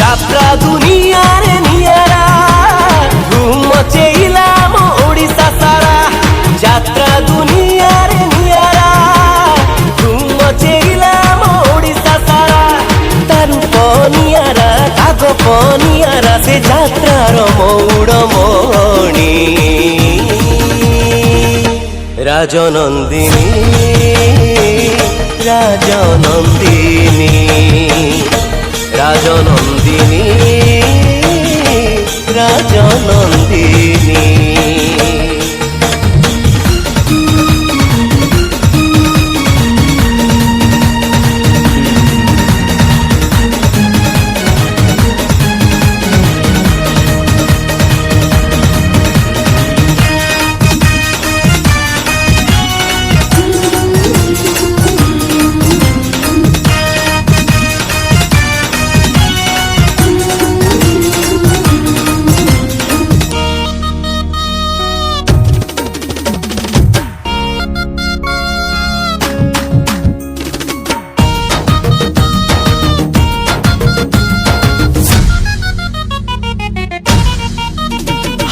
যাত্রা দুনিয়ারে নিয়ারা ধুম মচেইলা মো ওড়িশা সারা যাত্রা দুনিয়ারে নিয়ারা ধুম মচেইলা মো ওড়িশা সারা তারু পনিয়ারা কাগ পনিয়ারা সে যাত্রার মৌড়মণি রাজনন্দিনী রাজনন্দিনী রাজনন্দিনী রাজনন্দিনী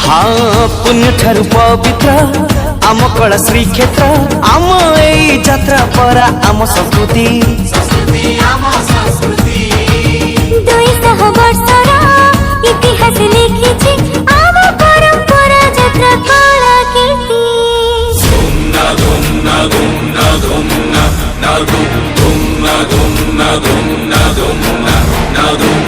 हाँ पुण्य ठारू पवित्र आम कला श्रीक्षेत्र आम एई यात्रा परा आम संस्कृति 200 वर्षर इतिहास लिखिछि आम परंपरा यात्रा कला कीर्ति na dum na dum na dum na dum na dum na dum